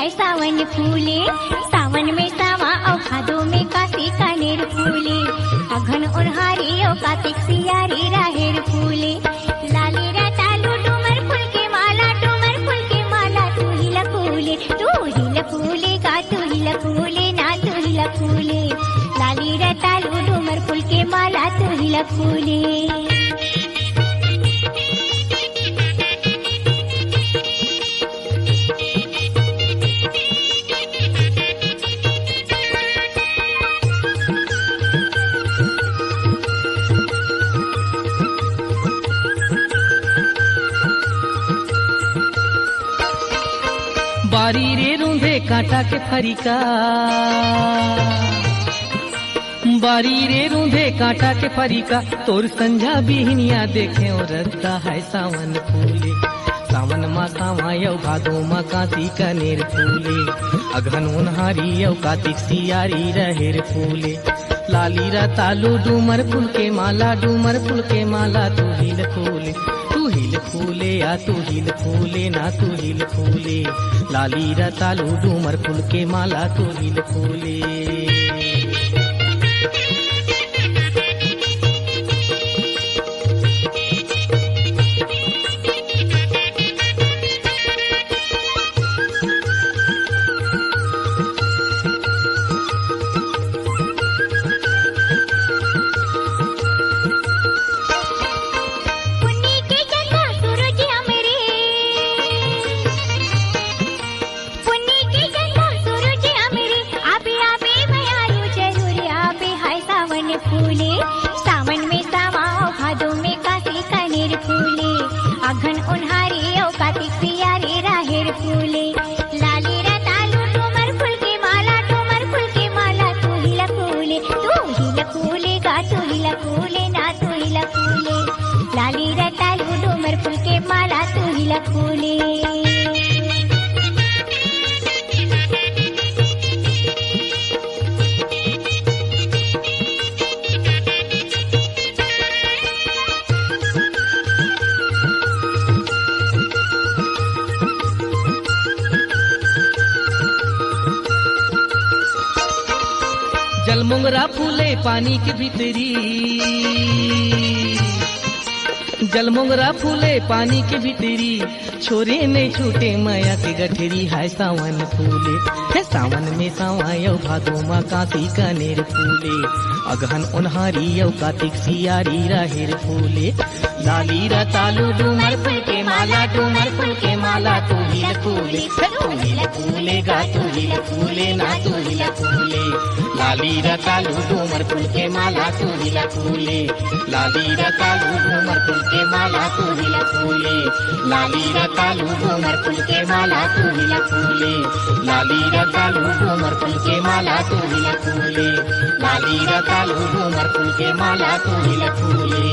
है सावन फूले, सावन में सावा और भादो में काशी कनेर फूले, अघन उन्हारी और कार्तिक सियारी राहेर फूले, लाली रतालू डूमर फूल के माला, डूमर फूल के माला तू ही लफूले, तू ही लफूले गा तू ही लफूले ना तू ही लफूले, लाली रतालू डूमर फूल के माला तू ही लफूले। बारी रे रूंधे कांटा के फरीका, बारी रे रूंधे कांटा के फरीका, तोर संझा बिहनिया देखे और रखता है सावन फूले, सावन माँ सावा यौ भादो माँ काशी कनेर फूले, अघन उन्हारी यौ कार्तिक सियारी रहेर फूले, लाली रतालू डूमर फूल के माला, डूमर फूल के माला तू हिल फूले, तू हिल फूले या तू हिल फूले ना तू हिल फूले, लाली रतालू डूमर फूल के माला तू हिल फूले। फूले सावन में सावा भादो में काशी कनेर फूले, अघन उन्हारी और कार्तिक सियारी राहेर फूले, लाली रतालू डूमर फूल के माला, डूमर फूल के माला तू ही लफूले, तू ही लफूले गा तू ही लफूले ना तू ही लफूले, लाली रतालू डूमर फूल के माला तू ही लफूले। जलमोगरा फूले पानी के भीतरी, जलमोगरा फूले पानी के भीतरी, छोरे नहीं छूटे माया के गठरी, है सावन फूले, है सावन में सावा यौ भादो माँ काशी कनेर फूले, अघन उन्हारी यौ कार्तिक सियारी राहेर फूले, लाली रतालू डूमर फूल के माला, डूमर फूल के माला तू ही लफूले, तू ही लफूले गा तू ही लफूले ना तू ही लफूले, लाली रतालू डूमर फूल के माला तू ही लफूले, लाली रतालू डूमर फूल के माला तू ही लफूले, लाली रतालू डूमर फूल के माला तू ही लफूले, लाली रतालू डूमर फूल के माला तू ही लफूले, लाली रतालू डूमर फूल के माला तू ही लफूले।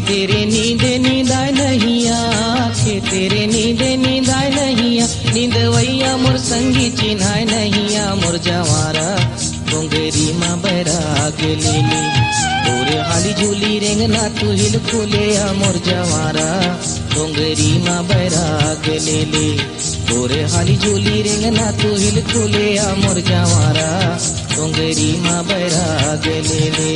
तेरे नींदे नींदाय नहीं आखे, तेरे नींदे नींदाय नहीं आ, नींदवैया मोर संगी चिन्हाय नहीं आ, मोर जवारा डोंगरी माँ बैराग लेली, तोरे हाली झूली रेंगना तू हिल फूले आ, मोर जवारा डोंगरी माँ बैराग लेली, तोरे हाली झूली रेंगना तू हिल खुले आ मोर जवारा डोंगरी माँ बैराग ले ले।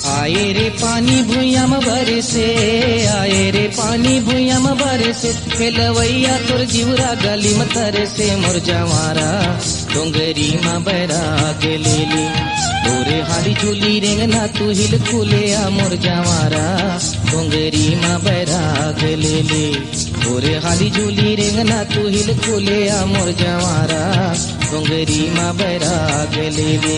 आए रे पानी भुइयाम बरसे, आए रे पानी भुइयाम बरसे, खेलवैया तोर जीवरा गली में तरसे मोर जवारा डोंगरी माँ बैराग ले ले। तोरे हाली झूली रेंगना तू हिल खुले आ मोर जवारा डोंगरी माँ बैराग ले ले। तोरे हाली झूली रेंगना तू हिल खुले आ मोर जवारा डोंगरी माँ बैराग ले ले।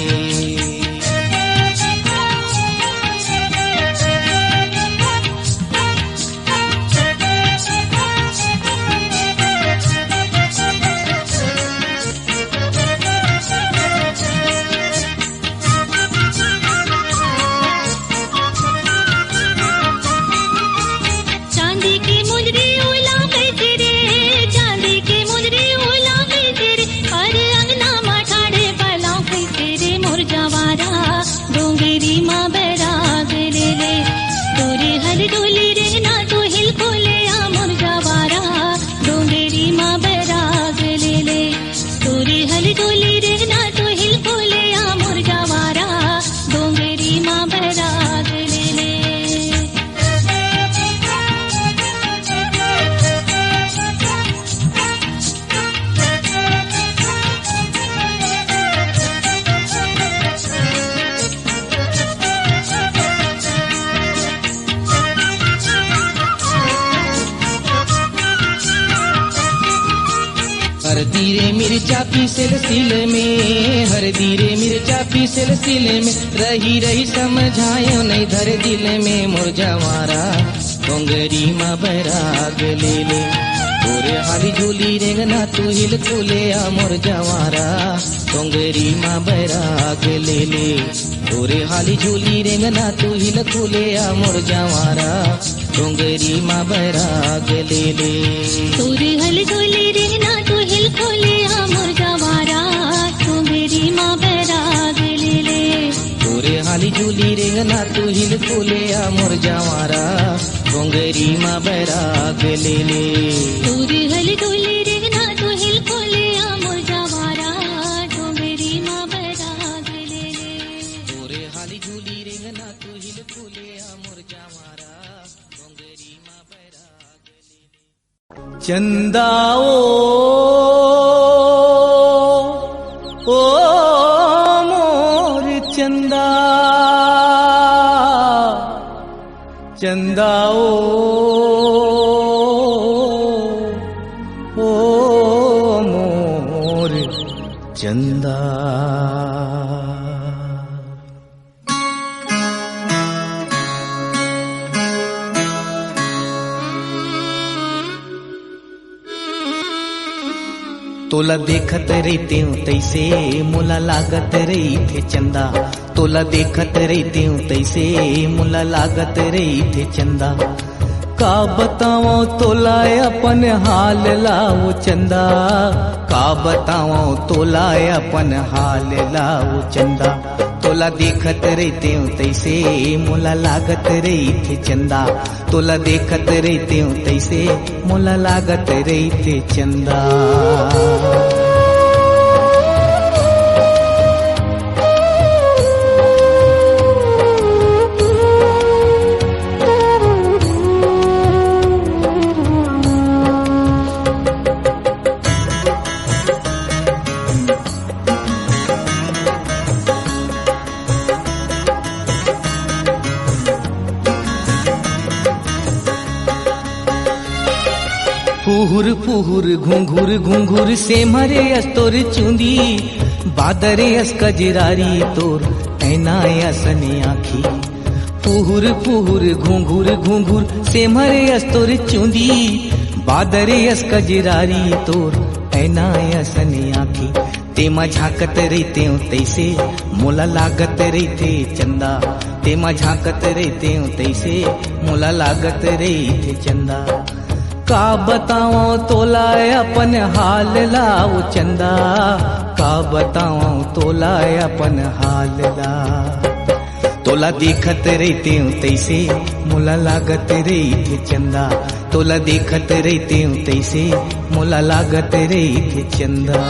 हरदी रे मिर्चा पीसल सिल में, हरदी रे मिर्चा पीसल सिल में, रही रही समझायो नहीं धर दिल में मोर जवारा डोंगरी माँ बैराग ले ले। तोरे हाली झूली रेंगना तू हिल खुले आ मोर जवारा डोंगरी माँ बैराग ले ले। तोरे हाली झूली रेंगना तू हिल खुले आ मोर जवारा डोंगरी माँ बैराग ले ले। तोरे हाली झूली रेंगना तू हिल खुले आ मोर जवारा डोंगरी माँ बैराग ले ले। तोरे हाली झूली रेंगना तू हिल खुले आ मोर जवारा डोंगरी माँ बैराग ले ले। तोरे हाली झूली रेंगना तू हिल खुले आ मोर जवारा डोंगरी माँ बैराग ले ले। तोरे हाली झूली रेंगना तू हिल खुले आ मोर जवारा डोंगरी माँ बैराग ले ले। चंदाओ ओ मोर चंदा, चंदाओ ओ मोर चंदा। तोला देखत रहते हूँ तैसे मुला लागत रही थे चंदा, तोला देखत रहते हूँ तैसे मुला लागत रही थे चंदा। का बताओ तोला अपन हाल लाओ चंदा, का बताओ तोला अपन हाल लाओ चंदा। तोला देखत रहते हूँ तैसे मुला लागत रही थे चंदा, तोला देखत रहते हूँ तैसे मुला लागत रही थे चंदा। पुहुर पुहुर घुंघुर घुंघुर से मरे अस तोर चूंदी बादरे अस कजरारी तोर ऐना असने आखी पुहुर पुहुर घुंघुर घुंघुर से मरे अस तोर चूंदी बादरे अस कजरारी तोर ऐना असने आखी तेमा झांकत रहते तैसे मोला लागत रहते चंदा तेमा झांकत रहते तैसे मोला लागत रहते चंदा का बताओ तोला अपन हाल लाओ चंदा का बताओ तोला अपन हाल ला तोला देखत रहते तैसे मोला लागत रहते चंदा तोला देखत रहते तैसे मोला लागत रहते चंदा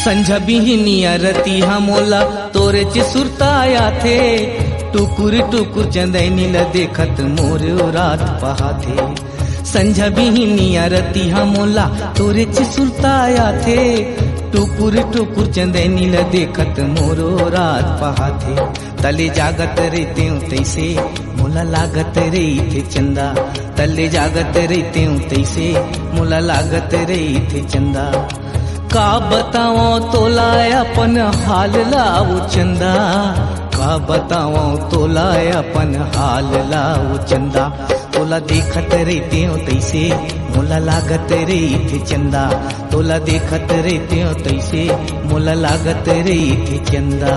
संझा बिहनिया रतिहा मोला तोरे च सुरताया थे टुकुर टुकुर चंदैनी ल देखत मोर रात पहाथे संझा बिहनिया रतिहा मोला तोरे च सुरताया थे टुकुर टुकुर चंदैनी ल देखत मोर रात पहाथे तले जागत रहते तैसे मोला लागत रही चंदा तले जागत रहते तैसे मोला लागत रही चंदा का बताओ तोला अपन हाल लाओ चंदा का बताओ तोला अपन हाल लाओ चंदा तोला देखत रहते तैसे मोला लागत रही चंदा तोला देखत रहते तैसे मोला लागत रही चंदा